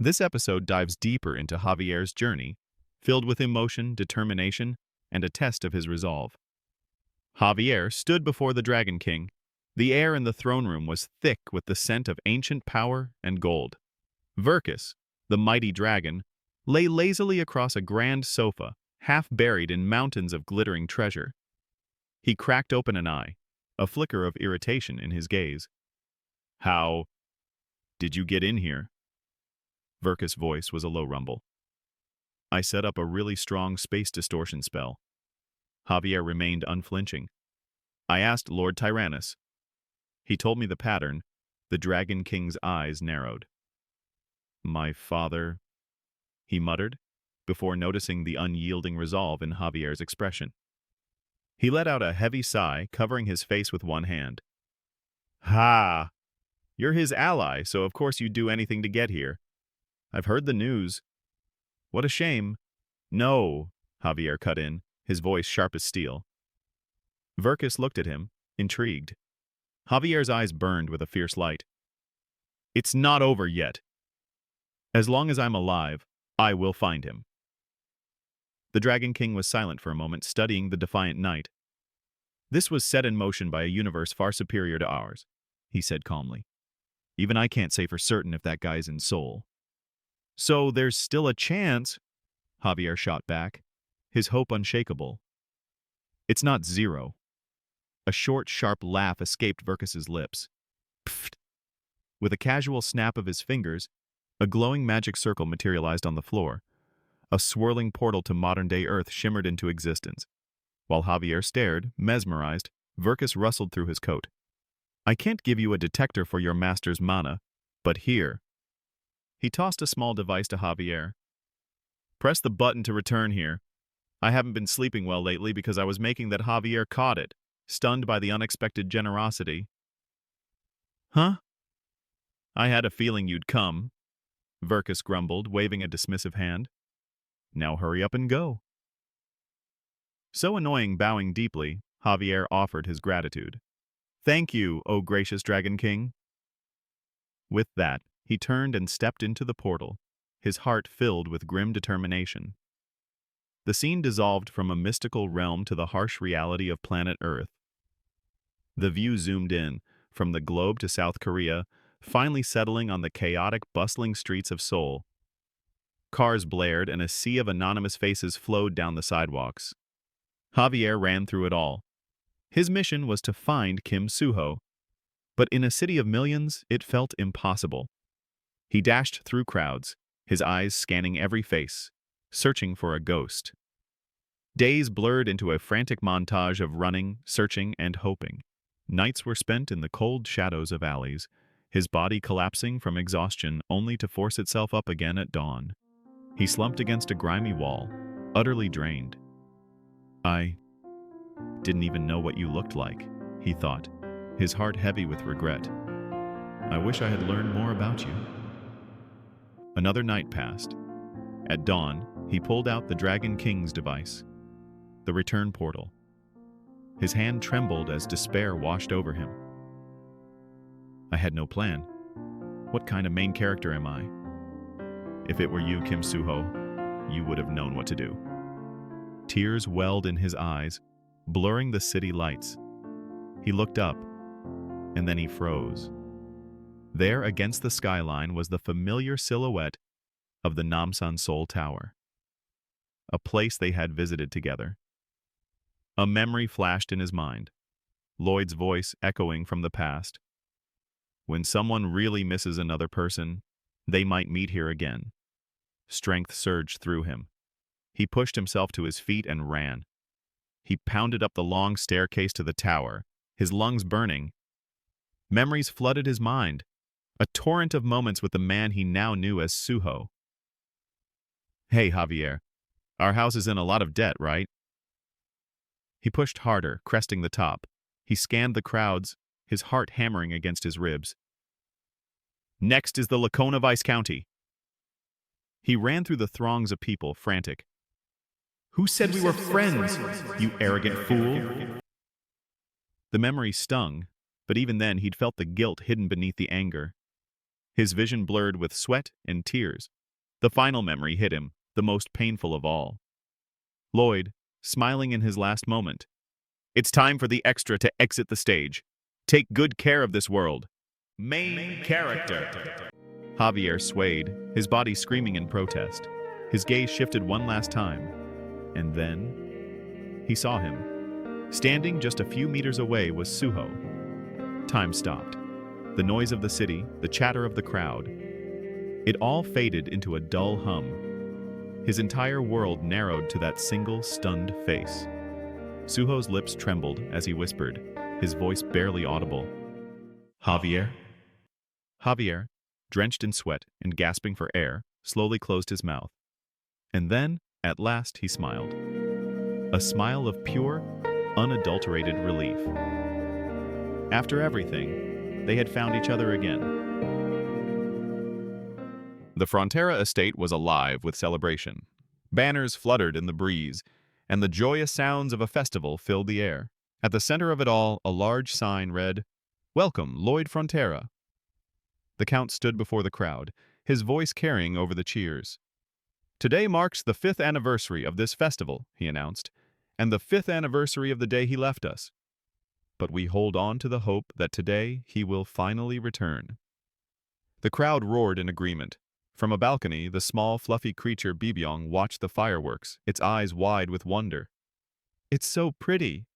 This episode dives deeper into Javier's journey, filled with emotion, determination, and a test of his resolve. Javier stood before the Dragon King. The air in the throne room was thick with the scent of ancient power and gold. Verkus, the mighty dragon, lay lazily across a grand sofa, half buried in mountains of glittering treasure. He cracked open an eye, a flicker of irritation in his gaze. "How did you get in here?" Verkus' voice was a low rumble. "I set up a really strong space distortion spell." Javier remained unflinching. "I asked Lord Tyrannus. He told me the pattern." The Dragon King's eyes narrowed. "My father," he muttered, before noticing the unyielding resolve in Javier's expression. He let out a heavy sigh, covering his face with one hand. "Ha! You're his ally, so of course you'd do anything to get here. I've heard the news." "What a shame." "No," Javier cut in, his voice sharp as steel. Verkus looked at him, intrigued. Javier's eyes burned with a fierce light. "It's not over yet. As long as I'm alive, I will find him." The Dragon King was silent for a moment, studying the defiant knight. "This was set in motion by a universe far superior to ours," he said calmly. "Even I can't say for certain if that guy's in Seoul." "So there's still a chance," Javier shot back, his hope unshakable. "It's not zero." A short, sharp laugh escaped Verkus's lips. Pfft! With a casual snap of his fingers, a glowing magic circle materialized on the floor. A swirling portal to modern-day Earth shimmered into existence. While Javier stared, mesmerized, Verkus rustled through his coat. "I can't give you a detector for your master's mana, but here." He tossed a small device to Javier. "Press the button to return here. I haven't been sleeping well lately because I was making that Javier caught it, stunned by the unexpected generosity." "Huh?" "I had a feeling you'd come," Verkus grumbled, waving a dismissive hand. "Now hurry up and go." So annoying, bowing deeply, Javier offered his gratitude. "Thank you, O gracious Dragon King." With that, he turned and stepped into the portal, his heart filled with grim determination. The scene dissolved from a mystical realm to the harsh reality of planet Earth. The view zoomed in, from the globe to South Korea, finally settling on the chaotic, bustling streets of Seoul. Cars blared and a sea of anonymous faces flowed down the sidewalks. Javier ran through it all. His mission was to find Kim Suho. But in a city of millions, it felt impossible. He dashed through crowds, his eyes scanning every face, searching for a ghost. Days blurred into a frantic montage of running, searching, and hoping. Nights were spent in the cold shadows of alleys, his body collapsing from exhaustion only to force itself up again at dawn. He slumped against a grimy wall, utterly drained. "I didn't even know what you looked like," he thought, his heart heavy with regret. "I wish I had learned more about you." Another night passed. At dawn, he pulled out the Dragon King's device, the return portal. His hand trembled as despair washed over him. "I had no plan. What kind of main character am I? If it were you, Kim Suho, you would have known what to do." Tears welled in his eyes, blurring the city lights. He looked up, and then he froze. There against the skyline was the familiar silhouette of the Namsan Seoul Tower, a place they had visited together. A memory flashed in his mind, Lloyd's voice echoing from the past. When someone really misses another person, they might meet here again. Strength surged through him. He pushed himself to his feet and ran. He pounded up the long staircase to the tower, his lungs burning. Memories flooded his mind, a torrent of moments with the man he now knew as Suho. "Hey, Javier, our house is in a lot of debt, right?" He pushed harder, cresting the top. He scanned the crowds, his heart hammering against his ribs. "Next is the Lacona Vice County." He ran through the throngs of people, frantic. "Who said we were friends, you arrogant fool?" The memory stung, but even then he'd felt the guilt hidden beneath the anger. his vision blurred with sweat and tears. The final memory hit him, the most painful of all. Lloyd, smiling in his last moment. It's time for the extra to exit the stage. Take good care of this world. Main character. Javier swayed, his body screaming in protest. His gaze shifted one last time, and then he saw him. Standing just a few meters away was Suho. Time stopped. The noise of the city, the chatter of the crowd. It all faded into a dull hum. His entire world narrowed to that single stunned face. Suho's lips trembled as he whispered, his voice barely audible. Javier? Javier, drenched in sweat and gasping for air, slowly closed his mouth. And then, at last, he smiled. A smile of pure, unadulterated relief. After everything, they had found each other again. The Frontera estate was alive with celebration. Banners fluttered in the breeze, and the joyous sounds of a festival filled the air. At the center of it all, a large sign read, "Welcome, Lloyd Frontera." The Count stood before the crowd, his voice carrying over the cheers. "Today marks the 5th anniversary of this festival," he announced, "and the 5th anniversary of the day he left us. But we hold on to the hope that today he will finally return." The crowd roared in agreement. From a balcony, the small, fluffy creature Bibyong watched the fireworks, its eyes wide with wonder. "It's so pretty."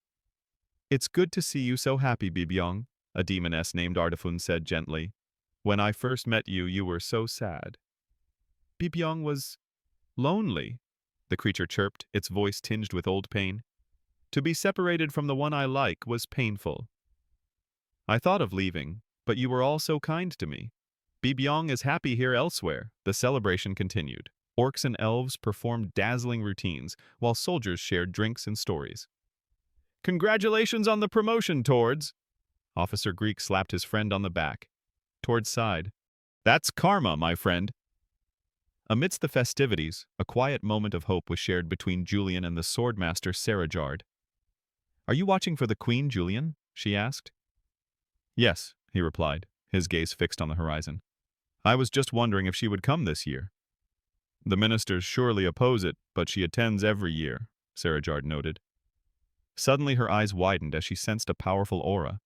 "It's good to see you so happy, Bibyong," a demoness named Ardafun said gently. "When I first met you, you were so sad." "Bibyong was lonely," the creature chirped, its voice tinged with old pain. "To be separated from the one I like was painful. I thought of leaving, but you were all so kind to me. Bibyong is happy here elsewhere." The celebration continued. Orcs and elves performed dazzling routines, while soldiers shared drinks and stories. "Congratulations on the promotion, Tords!" Officer Greek slapped his friend on the back. Tords sighed. "That's karma, my friend." Amidst the festivities, a quiet moment of hope was shared between Julian and the swordmaster Sarajard. "Are you watching for the Queen, Julian?" she asked. "Yes," he replied, his gaze fixed on the horizon. "I was just wondering if she would come this year." "The ministers surely oppose it, but she attends every year," Sarajard noted. Suddenly her eyes widened as she sensed a powerful aura.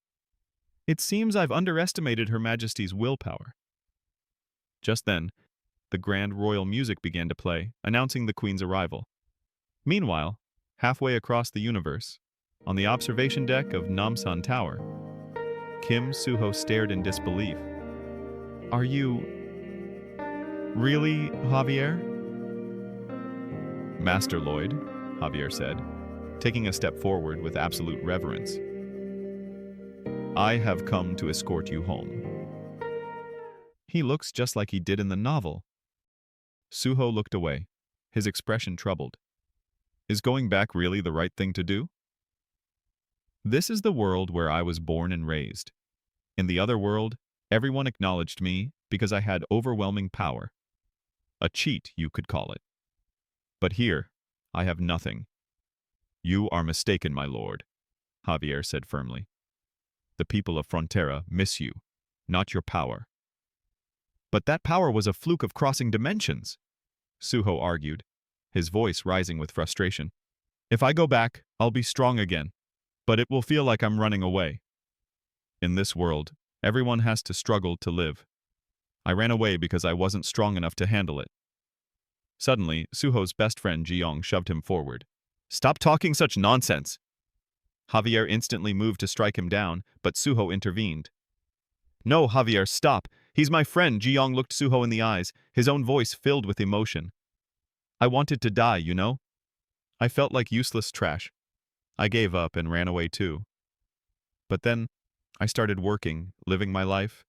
"It seems I've underestimated Her Majesty's willpower." Just then, the grand royal music began to play, announcing the Queen's arrival. Meanwhile, halfway across the universe, on the observation deck of Namsan Tower, Kim Suho stared in disbelief. "Are you really Javier?" "Master Lloyd," Javier said, taking a step forward with absolute reverence. "I have come to escort you home." "He looks just like he did in the novel." Suho looked away, his expression troubled. "Is going back really the right thing to do?" "This is the world where I was born and raised. In the other world, everyone acknowledged me because I had overwhelming power. A cheat, you could call it. But here, I have nothing." "You are mistaken, my lord," Javier said firmly. "The people of Frontera miss you, not your power." "But that power was a fluke of crossing dimensions," Suho argued, his voice rising with frustration. "If I go back, I'll be strong again, but it will feel like I'm running away. In this world, everyone has to struggle to live. I ran away because I wasn't strong enough to handle it." Suddenly, Suho's best friend Jiong shoved him forward. "Stop talking such nonsense!" Javier instantly moved to strike him down, but Suho intervened. "No, Javier, stop! He's my friend," Jiong looked Suho in the eyes, his own voice filled with emotion. "I wanted to die, you know? I felt like useless trash. I gave up and ran away too. But then, I started working, living my life,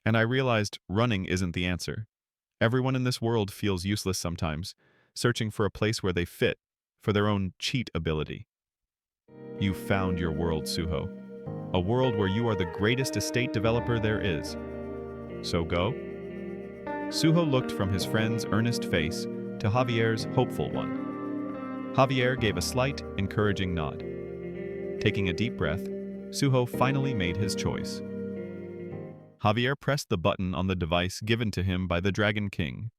and I realized running isn't the answer. Everyone in this world feels useless sometimes, searching for a place where they fit, for their own cheat ability. You found your world, Suho. A world where you are the greatest estate developer there is. So go." Suho looked from his friend's earnest face to Javier's hopeful one. Javier gave a slight, encouraging nod. Taking a deep breath, Suho finally made his choice. Javier pressed the button on the device given to him by the Dragon King.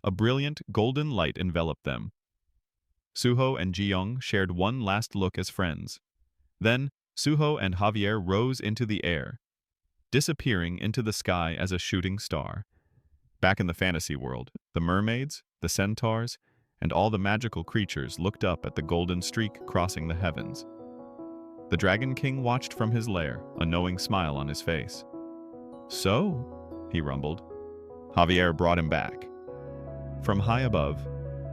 A brilliant, golden light enveloped them. Suho and Jiyoung shared one last look as friends. Then, Suho and Javier rose into the air, disappearing into the sky as a shooting star. Back in the fantasy world, the mermaids, the centaurs, and all the magical creatures looked up at the golden streak crossing the heavens. The Dragon King watched from his lair, a knowing smile on his face. "So?" he rumbled. Javier brought him back. From high above,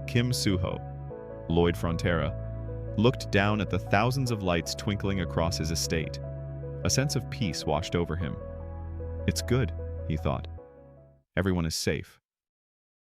Kim Suho, Lloyd Frontera, looked down at the thousands of lights twinkling across his estate. A sense of peace washed over him. "It's good," he thought. "Everyone is safe."